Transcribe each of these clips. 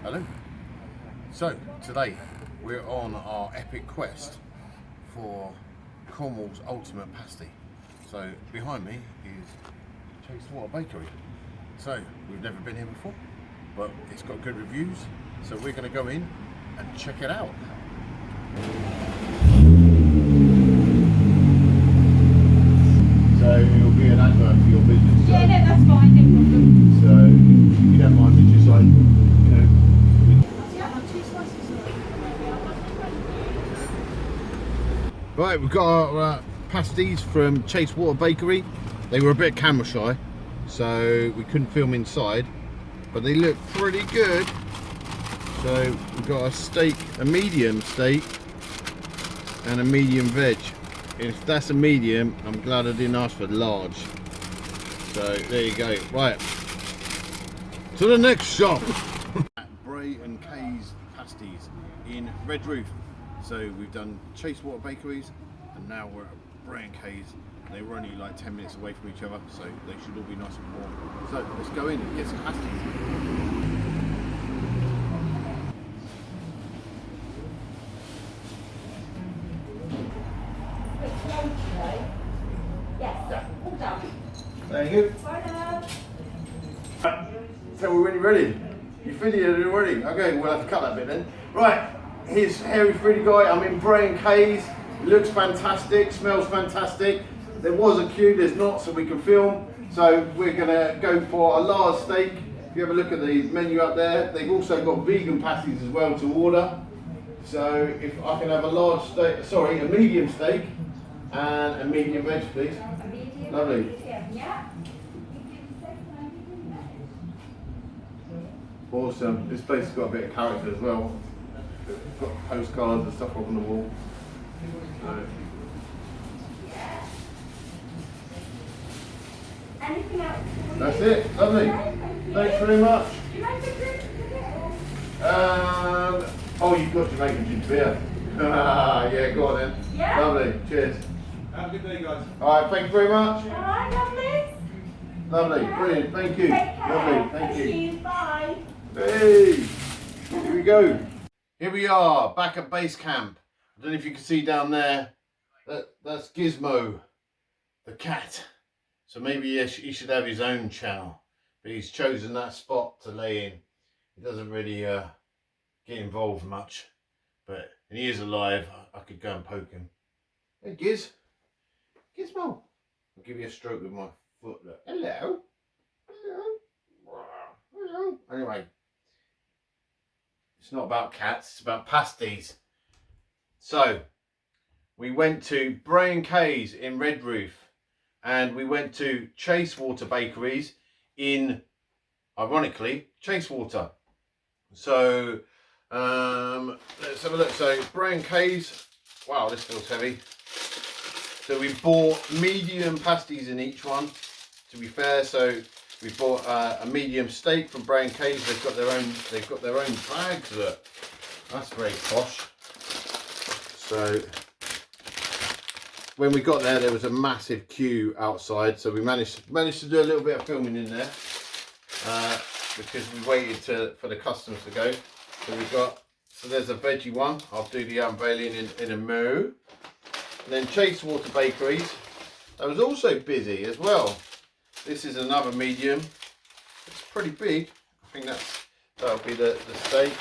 Hello. So today we're on our epic quest for Cornwall's ultimate pasty. So behind me is Chacewater Bakery. So we've never been here before, but it's got good reviews. So we're going to go in and check it out. So it'll be an advert for your business. So. Yeah, no, that's fine, no problem. So if you don't mind, it's just like, you know. Right, we've got our pasties from Chacewater Bakery. They were a bit camera shy, so we couldn't film inside, but they look pretty good. So we've got a steak, a medium steak, and a medium veg. If that's a medium, I'm glad I didn't ask for large. So there you go. Right, to the next shop. Bray and Kay's pasties in Redruth. So we've done Chacewater Bakeries, and now we're at Bray and Kay's. They were only like 10 minutes away from each other, so they should all be nice and warm. So let's go in and get some pasties. Thank you. So we're really ready. You feeling it already? Okay, we'll have to cut that bit then. Right, here's hairyfoodyguy. I'm in Bray and Kay's. It looks fantastic, smells fantastic. There was a queue, there's not, so we can film. So we're gonna go for a large steak. If you have a look at the menu up there, they've also got vegan pasties as well to order. So if I can have a large steak, sorry, a medium steak and a medium veg, please. Lovely. Awesome. This place has got a bit of character as well. It's got postcards and stuff up on the wall. So. Anything else? That's it. Lovely. Thanks very much. Oh, you've got Jamaican ginger beer. Yeah, go on then. Yeah. Lovely. Cheers. Have a good day, guys. All right. Thank you very much. All right, lovely. Lovely. Brilliant. Thank you. Take care. Lovely. Thank you. Bye. Hey, here we go. Here we are, back at base camp. I don't know if you can see down there, that's Gizmo, the cat. So maybe he should have his own channel, but he's chosen that spot to lay in. He doesn't really get involved much, but and he is alive. I could go and poke him. Hey Gizmo. I'll give you a stroke with my foot. Look. Hello. Hello. Anyway. It's not about cats, it's about pasties. So, we went to Bray and Kay's in Redruth, and we went to Chacewater Bakeries in, ironically, Chacewater. So, let's have a look. So, Bray and Kay's, wow, this feels heavy. So we bought medium pasties in each one, to be fair. So, we bought a medium steak from Bray and Kay's. They've got their own bags. Look, that's very posh. So when we got there, there was a massive queue outside. So we managed to do a little bit of filming in there because we waited for the customers to go. So there's a veggie one. I'll do the unveiling in a moo. And then Chacewater Bakeries. That was also busy as well. This is another medium. It's pretty big. I think that'll be the steak.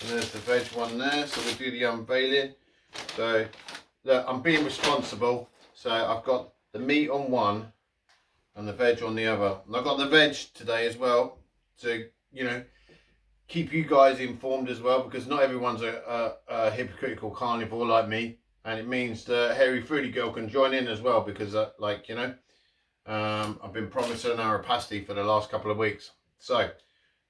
And there's the veg one there. So we'll do the unveiling. So look, I'm being responsible. So I've got the meat on one and the veg on the other. And I've got the veg today as well to, keep you guys informed as well, because not everyone's a hypocritical carnivore like me. And it means the hairyfoodyguy girl can join in as well, because I've been promising her a pasty for the last couple of weeks. So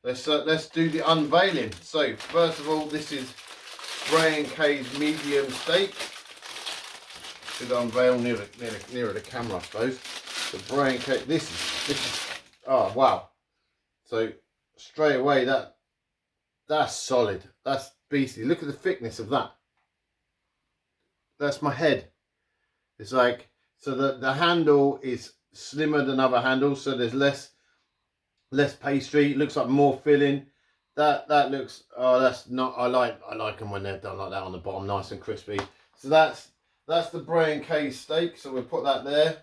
let's do the unveiling. So first of all, this is Bray and Kay's medium steak. Should unveil nearer the camera, I suppose. So Bray and Kay, this is oh wow. So straight away that's solid. That's beastly. Look at the thickness of that. That's my head. It's like, so the handle is slimmer than other handles, so there's less less pastry. It looks like more filling. That looks, oh, that's not, I like them when they're done like that on the bottom, nice and crispy. So that's the Bray and K's steak. So we'll put that there.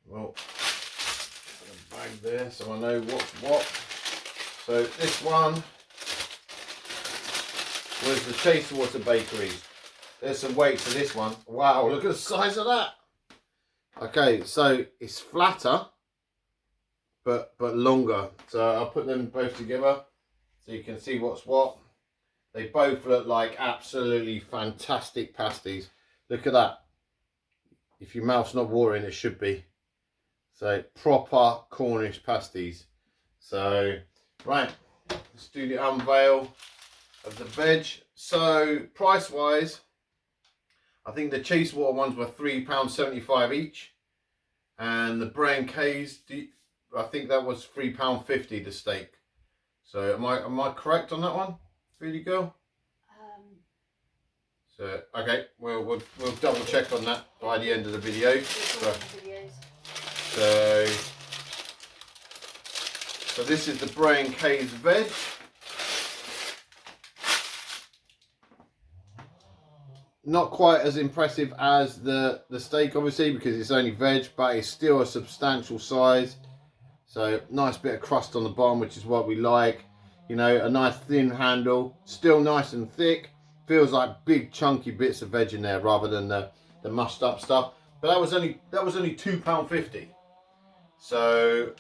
Well, put a bag there so I know what's what. So this one was the Chacewater Bakery. There's some weight to this one. Wow, look at the size of that. Okay, so it's flatter, but longer. So I'll put them both together so you can see what's what. They both look like absolutely fantastic pasties. Look at that. If your mouth's not watering, it should be. So proper Cornish pasties. So right, let's do the unveil of the veg. So price wise, I think the Chacewater ones were £3.75 each, and the Bray and K's, I think that was £3.50 the steak. So am I correct on that one, Foodie Girl? So okay, we'll double check on that by the end of the video. So this is the Bray and K's veg. Not quite as impressive as the steak, obviously, because it's only veg, but it's still a substantial size. So nice bit of crust on the bottom, which is what we like. You know, a nice thin handle, still nice and thick. Feels like big chunky bits of veg in there rather than the mushed up stuff. But that was only £2.50. So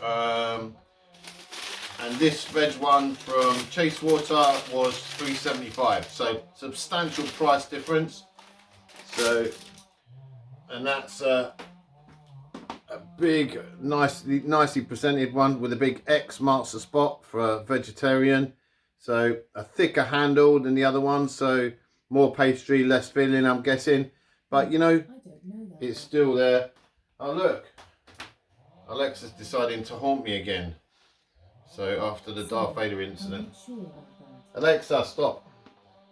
and this veg one from Chacewater was £3.75. So substantial price difference. So, and that's a big, nicely presented one with a big X marks the spot for a vegetarian. So a thicker handle than the other one, so more pastry, less filling, I'm guessing. But you know, it's still there. Oh look, Alexa's deciding to haunt me again. So after the Darth Vader incident. Alexa, stop.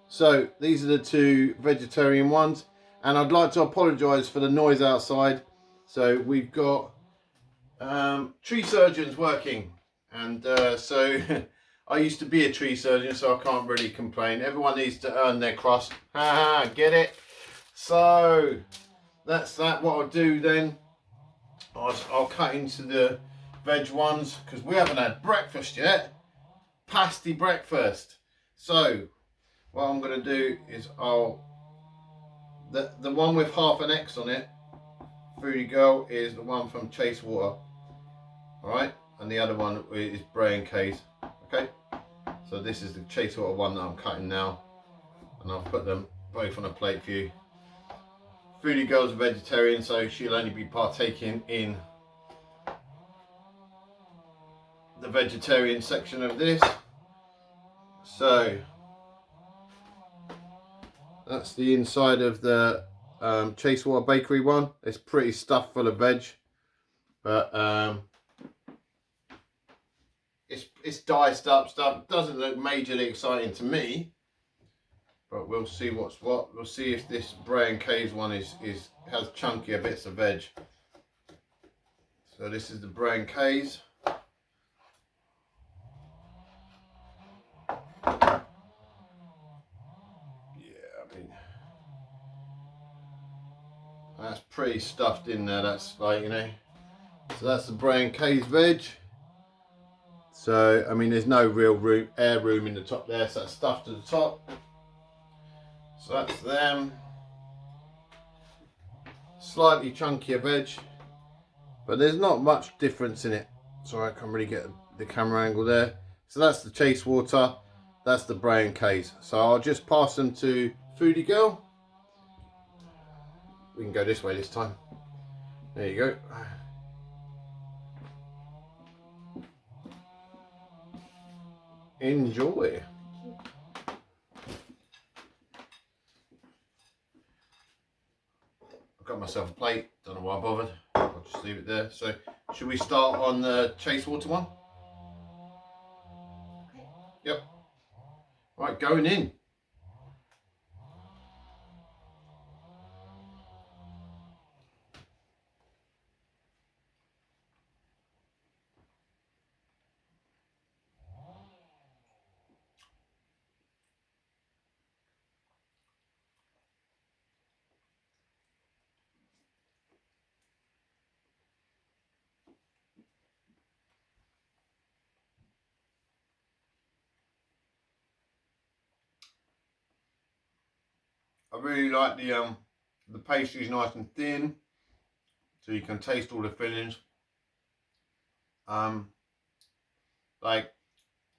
So these are the two vegetarian ones. And I'd like to apologise for the noise outside. So we've got tree surgeons working. And so I used to be a tree surgeon, so I can't really complain. Everyone needs to earn their crust. Haha, get it? So that's that. What I'll do then, I'll cut into the veg ones because we haven't had breakfast yet. Pasty breakfast. So what I'm going to do is the one with half an X on it, Foodie Girl, is the one from Chacewater. Alright, and the other one is Bray and K's. Okay, so this is the Chacewater one that I'm cutting now, and I'll put them both on a plate for you. Foodie Girl's a vegetarian, so she'll only be partaking in the vegetarian section of this. So that's the inside of the Chacewater Bakery one. It's pretty stuffed full of veg, but it's diced up stuff. Doesn't look majorly exciting to me, but we'll see what's what. We'll see if this Bray and K's one has chunkier bits of veg. So this is the Bray and K's. That's pretty stuffed in there. That's like, you know, so that's the Bray and K's veg. So I mean, there's no real air room in the top there, so that's stuffed to the top. So that's them. Slightly chunkier veg, but there's not much difference in it. Sorry, I can't really get the camera angle there. So that's the Chacewater, that's the Bray and K's. So I'll just pass them to Foodie Girl. We can go this way this time. There you go. Enjoy. I've got myself a plate. Don't know why I bothered. I'll just leave it there. So, should we start on the Chacewater one? Okay. Yep. Right, going in. I really like the pastry's nice and thin, so you can taste all the fillings. Like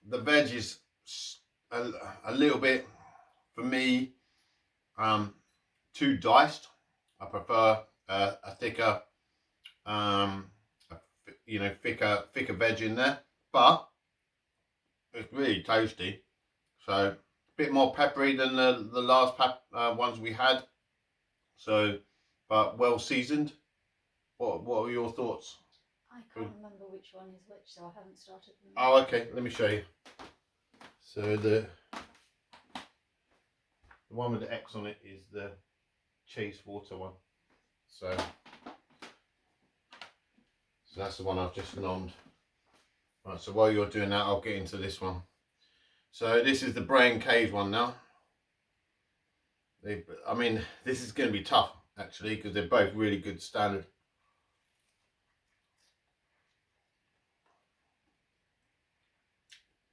the veg is a little bit, for me, too diced. I prefer a thicker, thicker veg in there, but it's really tasty. So a bit more peppery than the last ones we had. So, but well seasoned. What are your thoughts? I can't remember which one is which, so I haven't started them. Oh, okay. Let me show you. So the one with the X on it is the Chacewater one. So that's the one I've just nommed. Right. So while you're doing that, I'll get into this one. So this is the Bray and K's one now. I mean, this is going to be tough actually because they're both really good standard.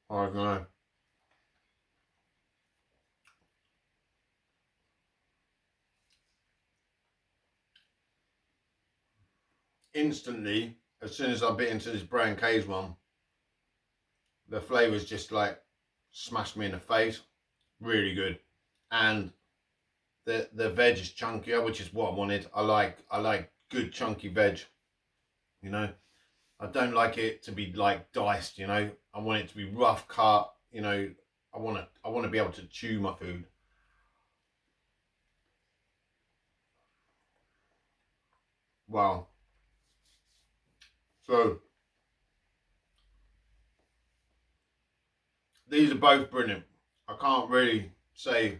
I don't know. Instantly, as soon as I bit into this Bray and K's one, the flavours just like smashed me in the face. Really good, and the veg is chunkier, which is what I wanted. I like good chunky veg. You know, I don't like it to be like diced. You know, I want it to be rough cut. You know, I want to be able to chew my food. Wow. So these are both brilliant. I can't really say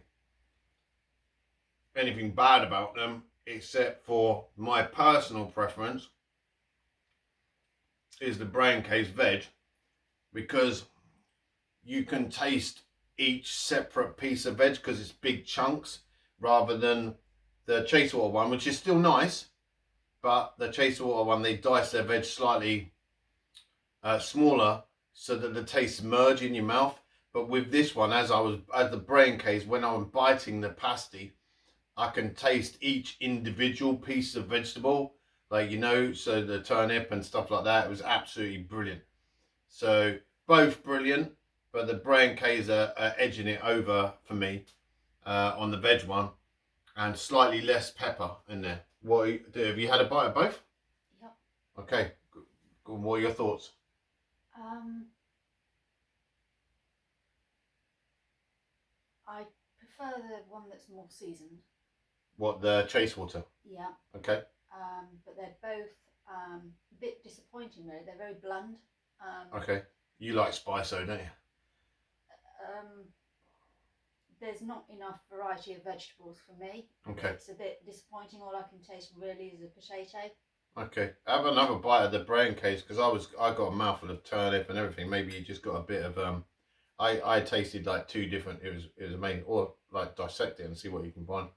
anything bad about them, except for my personal preference is the Bray and K's veg, because you can taste each separate piece of veg because it's big chunks, rather than the Chacewater one, which is still nice, but the Chacewater one, they dice their veg slightly smaller so that the tastes merge in your mouth. But with this one, as the Bray and K's, when I'm biting the pasty, I can taste each individual piece of vegetable, like, you know, so the turnip and stuff like that. It was absolutely brilliant. So both brilliant, but the Bray and K's are edging it over for me on the veg one, and slightly less pepper in there. Have you had a bite of both? Yep. Okay. What are your thoughts? I prefer the one that's more seasoned. What, the Chacewater? Yeah. Okay. But they're both a bit disappointing, really. They're very bland. Okay. You like spice, though, don't you? There's not enough variety of vegetables for me. Okay. It's a bit disappointing. All I can taste really is a potato. Okay. Have another bite of the Bray and K's, because I got a mouthful of turnip and everything. Maybe you just got a bit of I tasted like two different. It was amazing. Or like dissect it and see what you can find.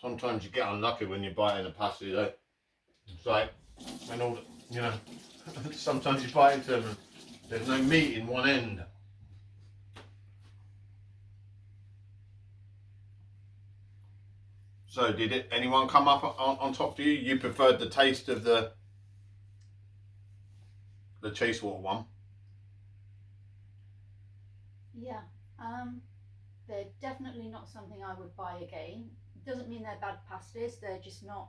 Sometimes you get unlucky when you're biting a pasty, though. It's like, and all, you know, sometimes you bite into them and there's no meat in one end. So did anyone come up on top for you? You preferred the taste of the Chacewater one? Yeah. They're definitely not something I would buy again. Doesn't mean they're bad pasties. They're just not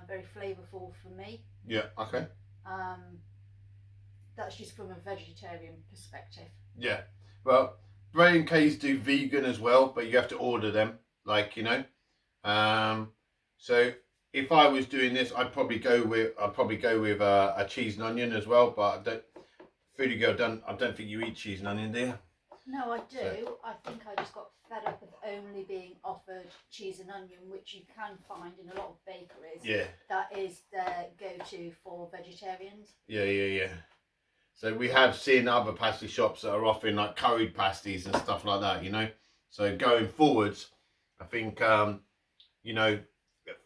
very flavourful for me. Yeah. Okay. That's just from a vegetarian perspective. Yeah. Well, Bray and K's do vegan as well, but you have to order them. Like, you know. So if I was doing this, I'd probably go with a cheese and onion as well. But Foodie Girl, I don't think you eat cheese and onion, do you? No, I do. So, I think I just got fed up of only being offered cheese and onion, which you can find in a lot of bakeries. yeah. That is their go-to for vegetarians. Yeah. So we have seen other pasty shops that are offering like curried pasties and stuff like that, you know. So going forwards, I think you know,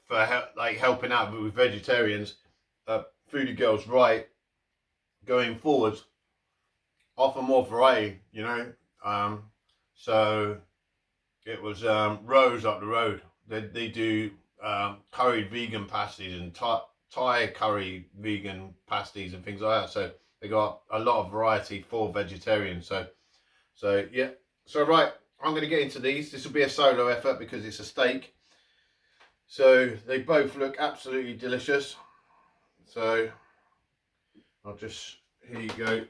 for like helping out with vegetarians, Foodie Girl's right. Going forwards, offer more variety, you know. So it was Rose up the road. They do curried vegan pasties and Thai curry vegan pasties and things like that. So they got a lot of variety for vegetarians. So yeah. So right, I'm going to get into these. This will be a solo effort because it's a steak. So they both look absolutely delicious. So I'll just, here you go.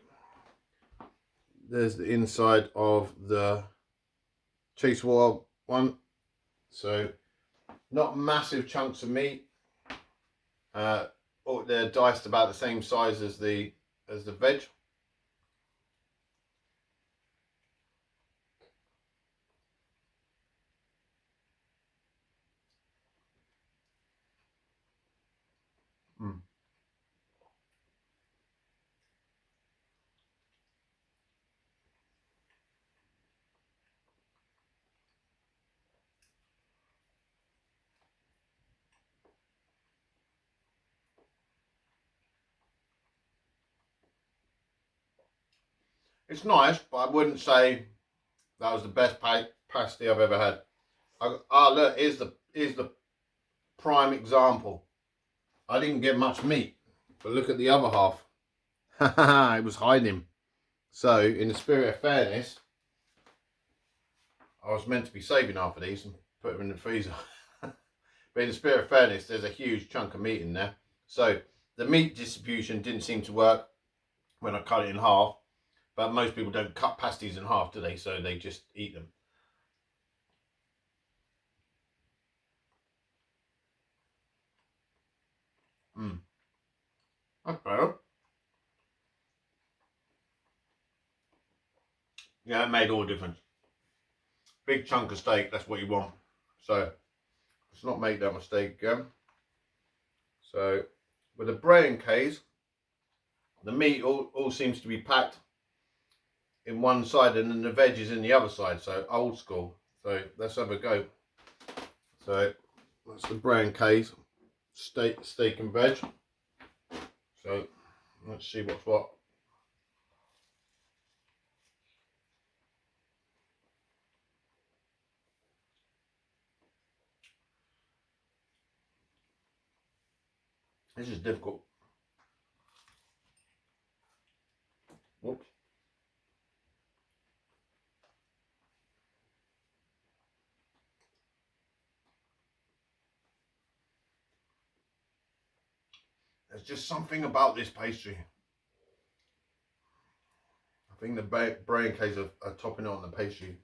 There's the inside of the Chacewater one. So not massive chunks of meat. They're diced about the same size as the veg. It's nice, but I wouldn't say that was the best pasty I've ever had. Look, here's the prime example. I didn't get much meat, but look at the other half. It was hiding. So, in the spirit of fairness, I was meant to be saving half of these and put them in the freezer. But in the spirit of fairness, there's a huge chunk of meat in there. So, the meat distribution didn't seem to work when I cut it in half. But most people don't cut pasties in half, do they? So they just eat them. That's better. Yeah, it made all the difference. Big chunk of steak, that's what you want. So let's not make that mistake again. So with the Bray and K's, the meat all seems to be packed in one side and then the veg is in the other side. So old school. So let's have a go. So that's the Bray and K's steak and veg. So let's see what's what. This is difficult. Whoops. There's just something about this pastry. I think the Bray and K's are topping it on the pastry.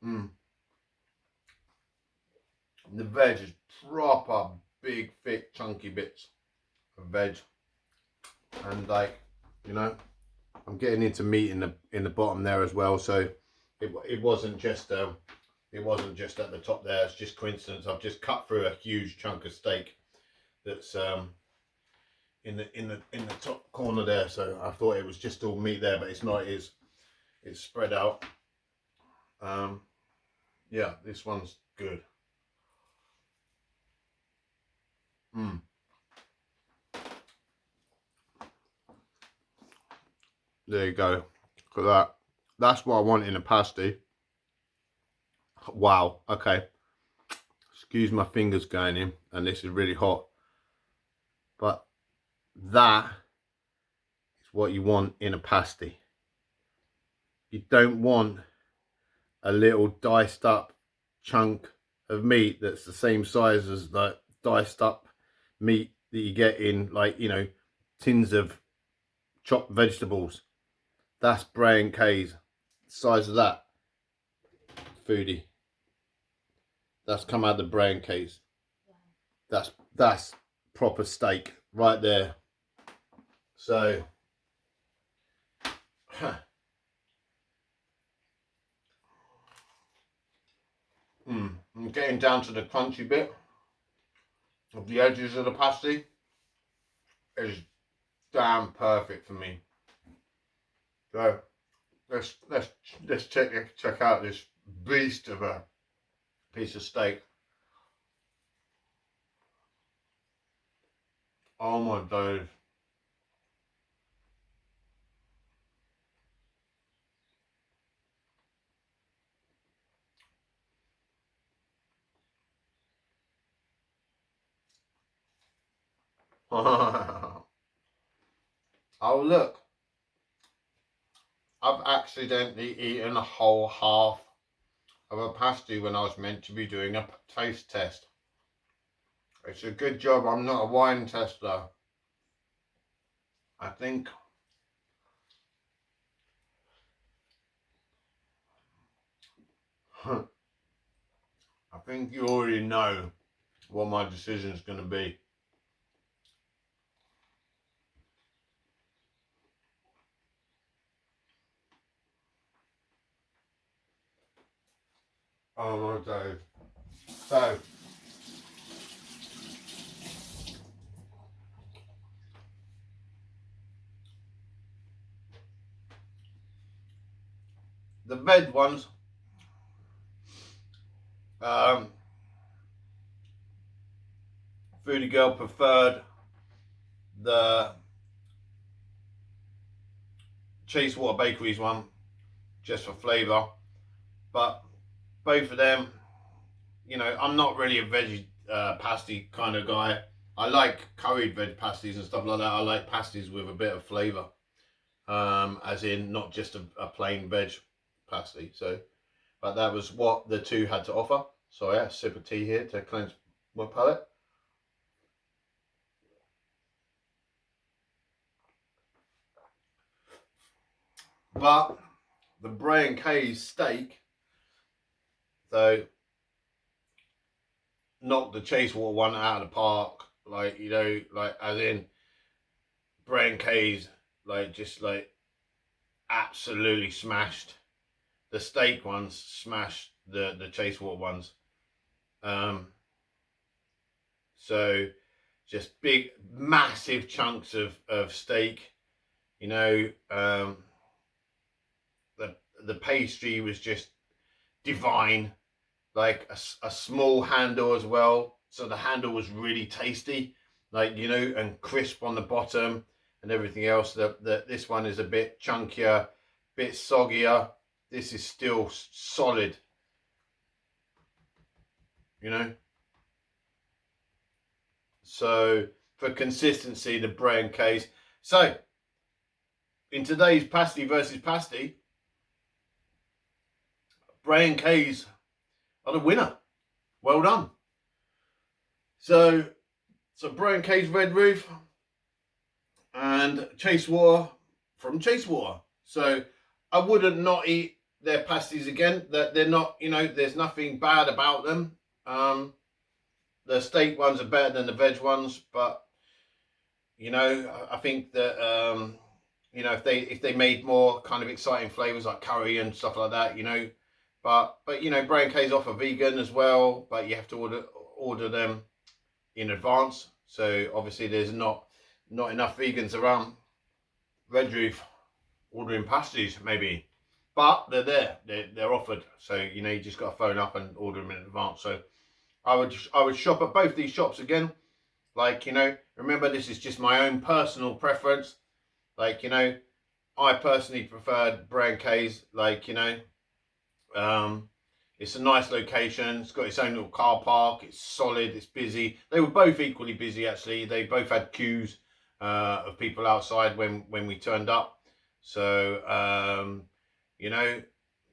The veg is proper big, thick, chunky bits of veg, and like, you know, I'm getting into meat in the bottom there as well. So it wasn't just at the top there. It's just coincidence. I've just cut through a huge chunk of steak that's in the top corner there. So I thought it was just all meat there, but it's not. It's spread out. Yeah, this one's good. There you go. Look at that. That's what I want in a pasty. Wow. Okay. Excuse my fingers going in, and this is really hot. But that is what you want in a pasty. You don't want a little diced up chunk of meat that's the same size as the diced up meat that you get in, like, you know, tins of chopped vegetables. That's Bray and K's. Size of that, Foodie. That's come out of the Bray and K's. That's proper steak right there. So I'm getting down to the crunchy bit of the edges of the pasty. Is damn perfect for me. So let's check out this beast of a piece of steak. Oh my days. Oh look, I've accidentally eaten a whole half of a pasty when I was meant to be doing a taste test. It's a good job I'm not a wine tester. I think I think you already know what my decision is going to be. Oh my days. So, the veg ones, Foodie Girl preferred the Chacewater Bakery's one, just for flavour. But both of them, you know, I'm not really a veggie pasty kind of guy. I like curried veg pasties and stuff like that. I like pasties with a bit of flavour, as in not just a plain veg pasty. So, but that was what the two had to offer. So yeah, sip of tea here to cleanse my palate. But the Bray and K's steak, so knocked the Chacewater one out of the park. Like, you know, like as in Bray and K's, like just like absolutely smashed. The steak ones smashed the Chacewater ones. So just big, massive chunks of steak. You know, the pastry was just divine. Like a small handle as well, so the handle was really tasty, like, you know, and crisp on the bottom and everything else. This one is a bit chunkier, bit soggier. This is still solid, you know. So for consistency, the Bray and K's. So in today's pasty versus pasty, Bray and K's are the winner. Well done. So Bray and K's Redruth and Chacewater from Chacewater. So I wouldn't not eat their pasties again. That they're not, you know, there's nothing bad about them. The steak ones are better than the veg ones, but you know, I think that you know, if they made more kind of exciting flavors like curry and stuff like that, you know. But you know, Bray and K's offer vegan as well, but you have to order them in advance. So obviously there's not enough vegans around Redruth ordering pasties maybe, but they're there. They're offered. So you know, you just got to phone up and order them in advance. So I would shop at both these shops again. Like, you know, remember, this is just my own personal preference. Like, you know, I personally preferred Bray and K's. Like, you know. It's a nice location. It's got its own little car park. It's solid. It's busy. They were both equally busy, actually. They both had queues of people outside when we turned up. So you know,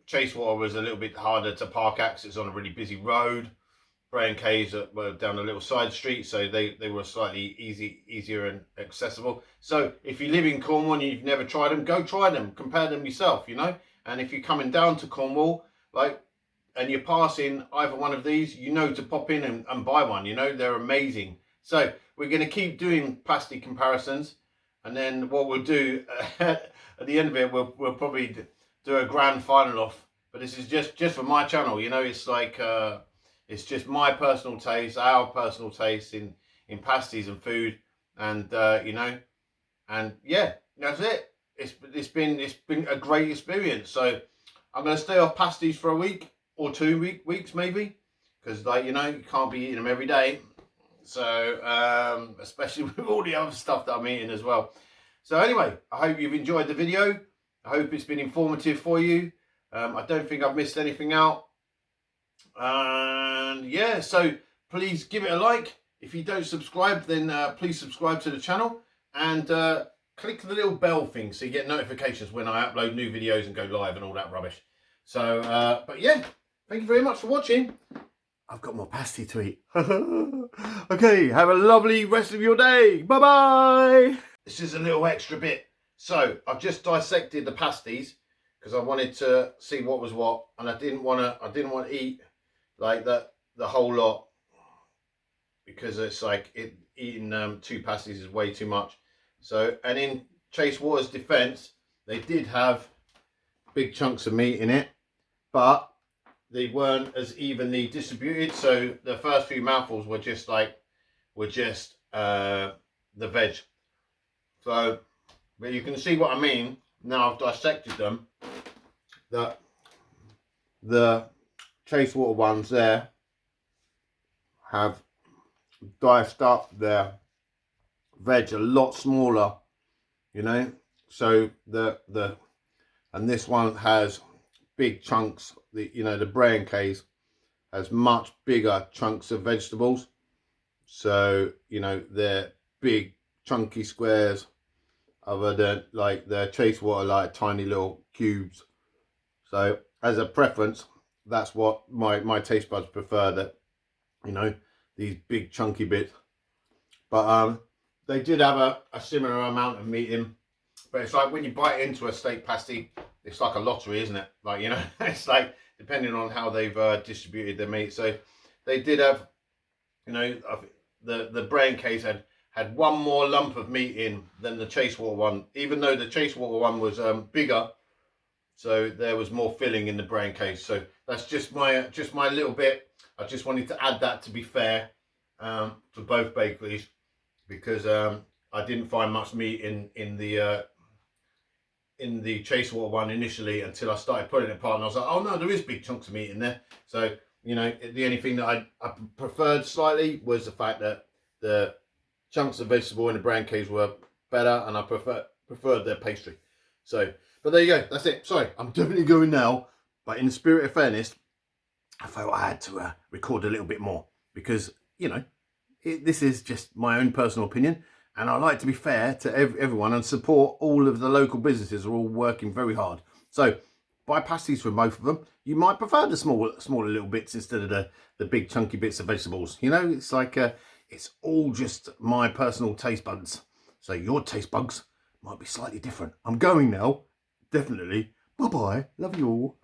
Chacewater was a little bit harder to park at because it's on a really busy road. Bray and K's were down a little side street, so they were slightly easier and accessible. So if you live in Cornwall and you've never tried them, go try them. Compare them yourself, you know. And if you're coming down to Cornwall, like, and you're passing either one of these, you know to pop in and buy one. You know, they're amazing. So we're going to keep doing pasty comparisons, and then what we'll do at the end of it, we'll probably do a grand final off. But this is just for my channel. You know, it's like it's just my personal taste, our personal taste in pasties and food, and you know, and yeah, that's it. it's been a great experience. So I'm going to stay off pasties for a week or 2 weeks maybe, because like you can't be eating them every day. So especially with all the other stuff that I'm eating as well. So anyway, I hope you've enjoyed the video. I hope it's been informative for you. I don't think I've missed anything out. And yeah, so please give it a like. If you don't subscribe, then please subscribe to the channel and click the little bell thing so you get notifications when I upload new videos and go live and all that rubbish. So, but yeah, thank you very much for watching. I've got more pasty to eat. Okay, have a lovely rest of your day. Bye-bye. This is a little extra bit. So, I've just dissected the pasties because I wanted to see what was what, and I didn't want to eat like the whole lot, because it's like eating 2 pasties is way too much. So, and in Chacewater's defense, they did have big chunks of meat in it, but they weren't as evenly distributed. So the first few mouthfuls were just the veg. So, but you can see what I mean now. I've dissected them. That the Chacewater ones there have diced up their veg a lot smaller, so and this one has big chunks. The Bray and K's has much bigger chunks of vegetables, so they're big chunky squares, other than like the Chacewater like tiny little cubes. So as a preference, that's what my taste buds prefer, that these big chunky bits. But they did have a similar amount of meat in, but it's like when you bite into a steak pasty, it's like a lottery, isn't it? Like, it's like depending on how they've distributed the meat. So they did have, the Bray and K's had one more lump of meat in than the Chacewater one, even though the Chacewater one was bigger. So there was more filling in the Bray and K's. So that's just my little bit. I just wanted to add that to be fair to both bakeries, because I didn't find much meat in the Chacewater one initially until I started putting it apart, and I was like, oh no, there is big chunks of meat in there. So the only thing that I preferred slightly was the fact that the chunks of vegetable in the Bray and K's were better, and I preferred their pastry. So, but there you go, that's it. Sorry, I'm definitely going now, but in the spirit of fairness, I felt I had to record a little bit more, because this is just my own personal opinion, and I like to be fair to everyone and support all of the local businesses who are all working very hard. So buy pasties from both of them. You might prefer the smaller little bits instead of the big chunky bits of vegetables. It's like it's all just my personal taste buds. So your taste buds might be slightly different. I'm going now, definitely. Bye bye. Love you all.